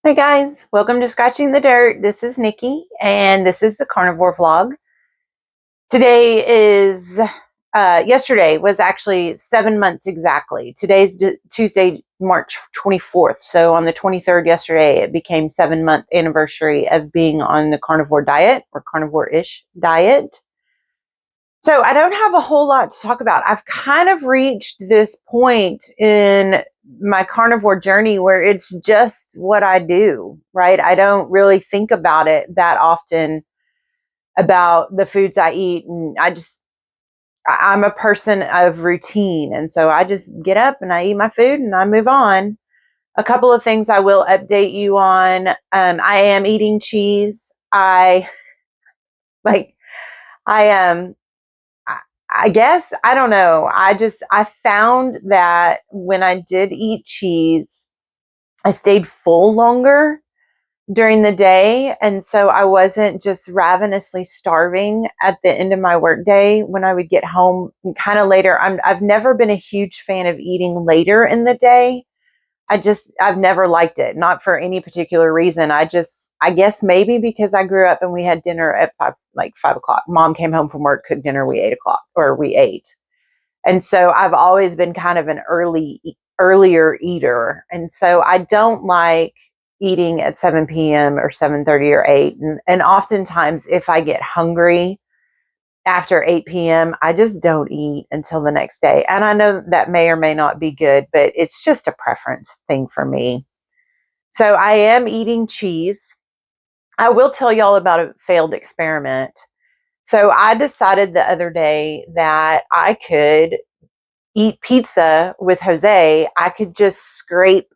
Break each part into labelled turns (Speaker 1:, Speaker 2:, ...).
Speaker 1: Hi guys, welcome to Scratching the Dirt. This is Nikki and this is the Carnivore vlog. Today is, yesterday was actually 7 months exactly. Today's Tuesday, March 24th. So on the 23rd yesterday, it became 7-month anniversary of being on the carnivore diet or carnivore-ish diet. So I don't have a whole lot to talk about. I've kind of reached this point in my carnivore journey where it's just what I do, right? I don't really think about it that often about the foods I eat. And I'm a person of routine. And so I just get up and I eat my food and I move on. A couple of things I will update you on. I am eating cheese. Like, I am. I guess, I don't know. I found that when I did eat cheese, I stayed full longer during the day. And so I wasn't just ravenously starving at the end of my workday when I would get home kind of later. I've never been a huge fan of eating later in the day. I've never liked it, not for any particular reason. I guess maybe because I grew up and we had dinner at 5 o'clock. Mom came home from work, cooked dinner, we 8 o'clock, or we ate. And so I've always been kind of an earlier eater. And so I don't like eating at 7 p.m. or 7:30 or 8. And oftentimes if I get hungry after 8 p.m., I just don't eat until the next day. And I know that may or may not be good, but it's just a preference thing for me. So I am eating cheese. I will tell y'all about a failed experiment. So I decided the other day that I could eat pizza with Jose. I could just scrape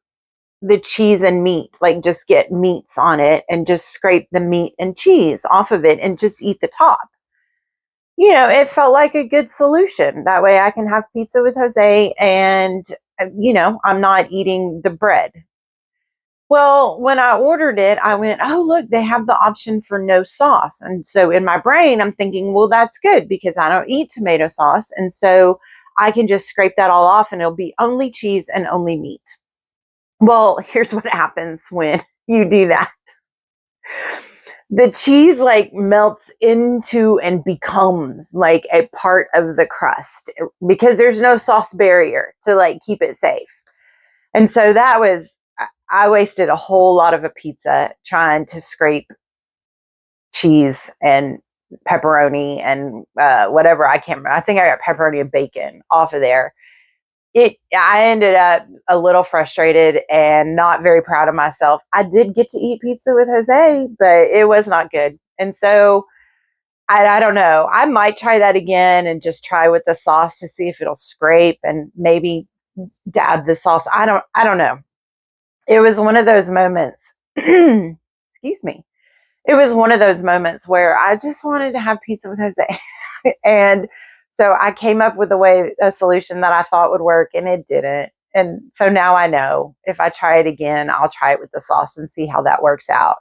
Speaker 1: the cheese and meat, like just get meats on it and just scrape the meat and cheese off of it and just eat the top. It felt like a good solution. That way I can have pizza with Jose and, I'm not eating the bread. Well, when I ordered it, I went, oh, look, they have the option for no sauce. And so in my brain, I'm thinking, well, that's good because I don't eat tomato sauce. And so I can just scrape that all off and it'll be only cheese and only meat. Well, here's what happens when you do that. The cheese like melts into and becomes like a part of the crust because there's no sauce barrier to like keep it safe. And so I wasted a whole lot of a pizza trying to scrape cheese and pepperoni and whatever. I can't remember. I think I got pepperoni and bacon off of there. I ended up a little frustrated and not very proud of myself. I did get to eat pizza with Jose, but it was not good. And so I don't know. I might try that again and just try with the sauce to see if it'll scrape and maybe dab the sauce. I don't know. It was one of those moments. Excuse me. It was one of those moments where I just wanted to have pizza with Jose. And so I came up with a solution that I thought would work, and it didn't. And so now I know if I try it again, I'll try it with the sauce and see how that works out.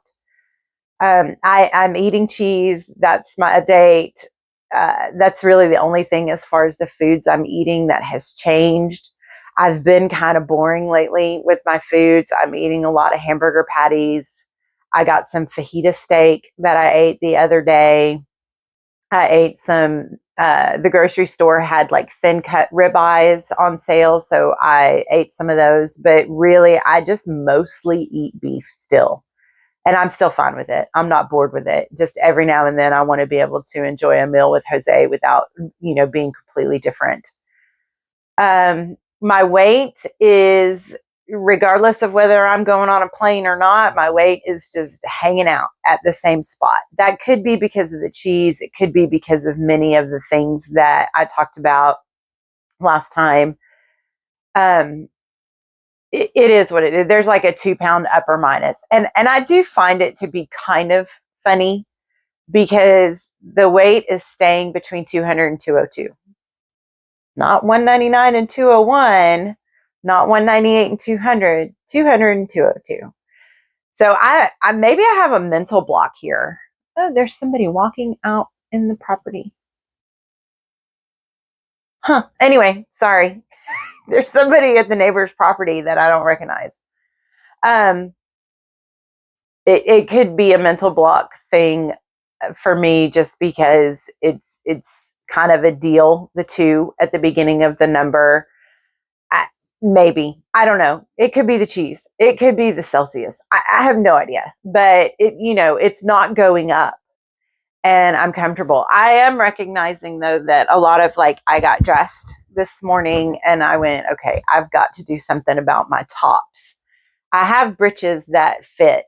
Speaker 1: I'm eating cheese. That's my update. That's really the only thing as far as the foods I'm eating that has changed. I've been kind of boring lately with my foods. I'm eating a lot of hamburger patties. I got some fajita steak that I ate the other day. I ate the grocery store had like thin cut ribeyes on sale. So I ate some of those, but really I just mostly eat beef still. And I'm still fine with it. I'm not bored with it. Just every now and then I want to be able to enjoy a meal with Jose without, being completely different. My weight is, regardless of whether I'm going on a plane or not, my weight is just hanging out at the same spot. That could be because of the cheese. It could be because of many of the things that I talked about last time. It is what it is. There's like a 2 pound up or minus. And I do find it to be kind of funny because the weight is staying between 200 and 202. Not 199 and 201, not 198 and 200, 200 and 202. So I maybe I have a mental block here. Oh, there's somebody walking out in the property. Huh. Anyway, sorry. There's somebody at the neighbor's property that I don't recognize. it could be a mental block thing for me, just because it's kind of a deal, the 2 at the beginning of the number. Maybe, I don't know. It could be the cheese. It could be the Celsius. I have no idea, but it's not going up, and I'm comfortable. I am recognizing though that a lot of, like, I got dressed this morning and I went, okay, I've got to do something about my tops. I have breeches that fit.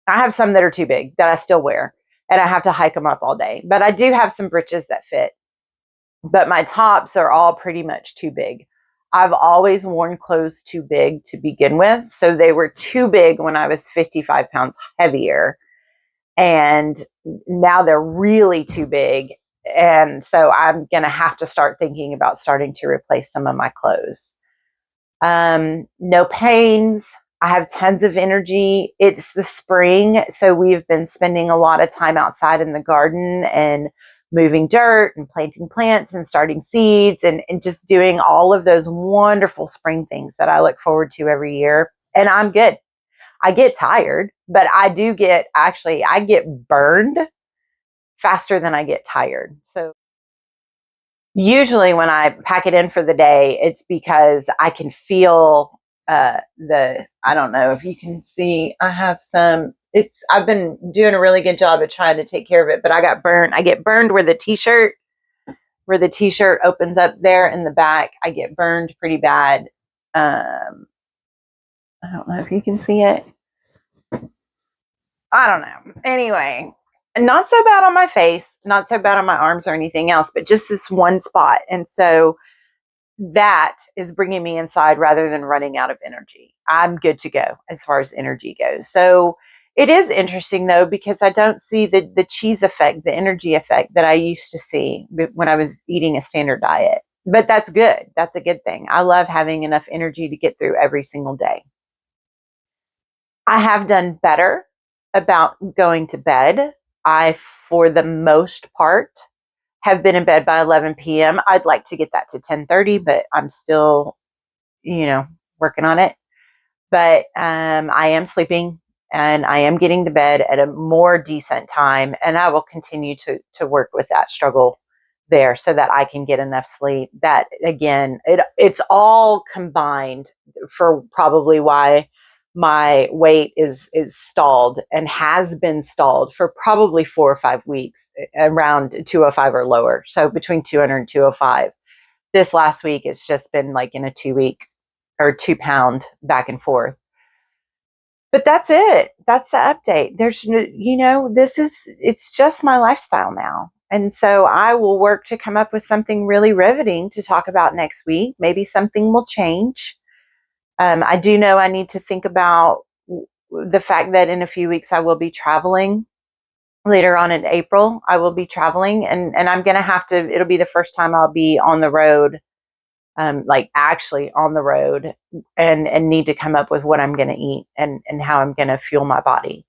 Speaker 1: I have some that are too big that I still wear, and I have to hike them up all day. But I do have some breeches that fit. But my tops are all pretty much too big. I've always worn clothes too big to begin with. So they were too big when I was 55 pounds heavier. And now they're really too big. And so I'm going to have to start thinking about starting to replace some of my clothes. No pains. I have tons of energy. It's the spring, so we've been spending a lot of time outside in the garden and moving dirt and planting plants and starting seeds and just doing all of those wonderful spring things that I look forward to every year. And I'm good. I get tired, but I get burned faster than I get tired. So usually when I pack it in for the day, it's because I can feel I don't know if you can see, I have I've been doing a really good job of trying to take care of it, but I get burned where the t-shirt opens up there in the back. I get burned pretty bad. I don't know if you can see it. I don't know. Anyway, not so bad on my face, not so bad on my arms or anything else, but just this one spot. And so that is bringing me inside rather than running out of energy. I'm good to go as far as energy goes. So it is interesting though, because I don't see the cheese effect, the energy effect that I used to see when I was eating a standard diet. But that's good. That's a good thing. I love having enough energy to get through every single day. I have done better about going to bed. I, for the most part, have been in bed by 11 p.m. I'd like to get that to 10:30, but I'm still, working on it. But I am sleeping and I am getting to bed at a more decent time, and I will continue to work with that struggle there so that I can get enough sleep. That, again, it's all combined for probably why my weight is stalled and has been stalled for probably 4 or 5 weeks around 205 or lower. So between 200 and 205. This last week, it's just been like in a 2-week or 2-pound back and forth. But that's it. That's the update. It's just my lifestyle now. And so I will work to come up with something really riveting to talk about next week. Maybe something will change. I do know I need to think about the fact that in a few weeks I will be traveling. Later on in April, I will be traveling, and I'm going to have to, it'll be the first time I'll be on the road, like actually on the road, and need to come up with what I'm going to eat and how I'm going to fuel my body.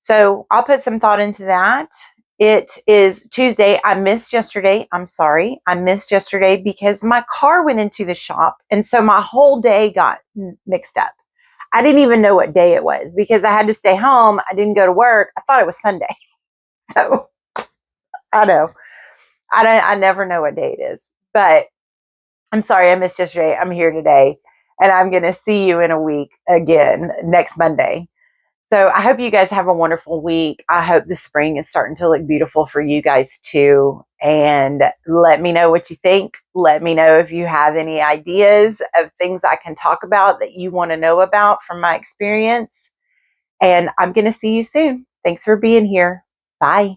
Speaker 1: So I'll put some thought into that. It is Tuesday. I missed yesterday. I'm sorry. I missed yesterday because my car went into the shop. And so my whole day got mixed up. I didn't even know what day it was because I had to stay home. I didn't go to work. I thought it was Sunday. So I know. I never know what day it is. But I'm sorry I missed yesterday. I'm here today. And I'm going to see you in a week again next Monday. So I hope you guys have a wonderful week. I hope the spring is starting to look beautiful for you guys too. And let me know what you think. Let me know if you have any ideas of things I can talk about that you want to know about from my experience. And I'm going to see you soon. Thanks for being here. Bye.